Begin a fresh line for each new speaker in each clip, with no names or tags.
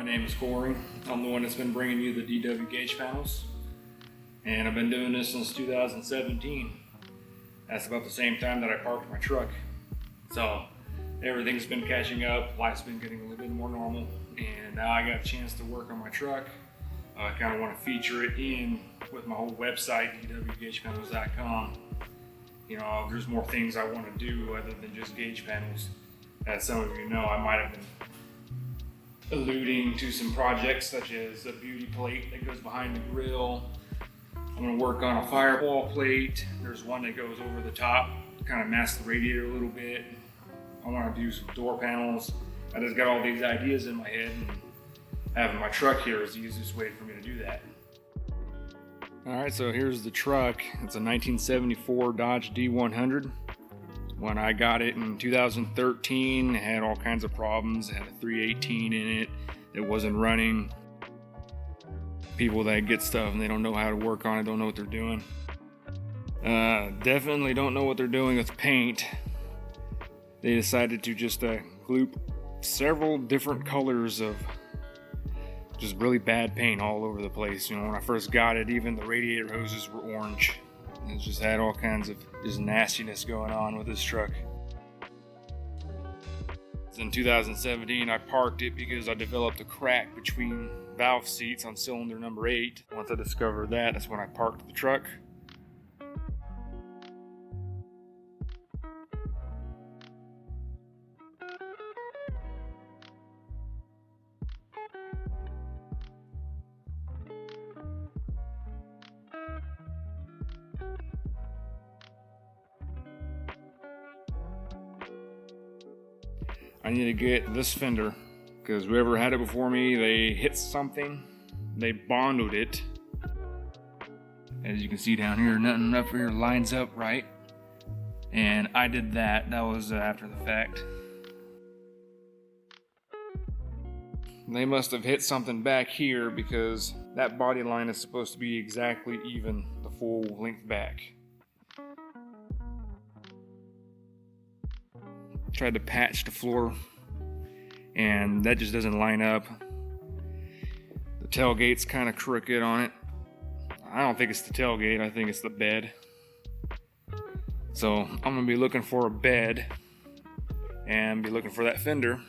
My name is Kory. I'm the one that's been bringing you the DW gauge panels, and I've been doing this since 2017. That's about the same time that I parked my truck. So everything's been catching up, life's been getting a little bit more normal, and now I got a chance to work on my truck. I kind of want to feature it in with my whole website, dwgagepanels.com. You know, there's more things I want to do other than just gauge panels. As some of you know, I might have been alluding to some projects such as a beauty plate that goes behind the grill. I'm going to work on a firewall plate. There's one that goes over the top, kind of mask the radiator a little bit. I want to do some door panels. I just got all these ideas in my head, and having my truck here is the easiest way for me to do that. All right, so here's the truck. It's a 1974 Dodge D100. When I got it in 2013, it had all kinds of problems. It had a 318 in it that wasn't running. People that get stuff and they don't know how to work on it, don't know what they're doing. Definitely don't know what they're doing with paint. They decided to just glue several different colors of just really bad paint all over the place. You know, when I first got it, even the radiator hoses were orange. It just had all kinds of just nastiness going on with this truck. In 2017, I parked it because I developed a crack between valve seats on cylinder number 8. Once I discovered that, that's when I parked the truck. I need to get this fender because whoever had it before me, they hit something, they bonded it. As you can see down here, nothing up here lines up right. And I did that. That was after the fact. They must have hit something back here because that body line is supposed to be exactly even the full length back. Tried to patch the floor, and that just doesn't line up. The tailgate's kind of crooked on it. I don't think it's the tailgate, I think it's the bed. So I'm gonna be looking for a bed and be looking for that fender,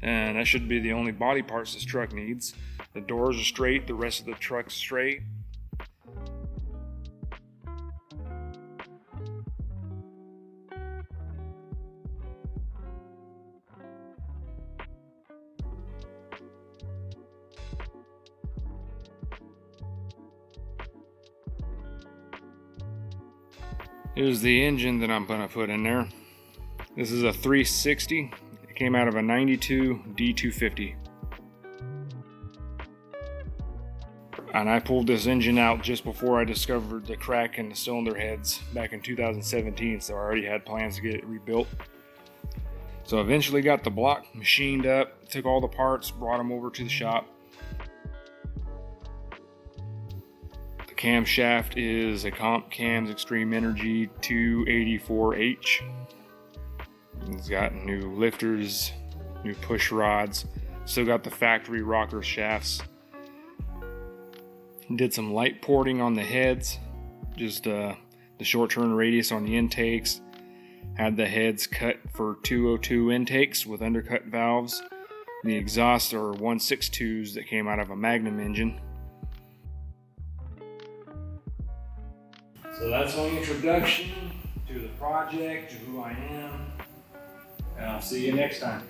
and that should be the only body parts this truck needs. The doors are straight, the rest of the truck's straight. Here's the engine that I'm gonna put in there. This is a 360. It came out of a 92 D250. And I pulled this engine out just before I discovered the crack in the cylinder heads back in 2017, so I already had plans to get it rebuilt. So eventually got the block machined up, took all the parts, brought them over to the shop. Camshaft is a Comp Cams Extreme Energy 284H. It's got new lifters, new push rods, still got the factory rocker shafts. Did some light porting on the heads, just the short turn radius on the intakes. Had the heads cut for 202 intakes with undercut valves. The exhausts are 162s that came out of a Magnum engine. So that's my introduction to the project, to who I am, and I'll see you next time.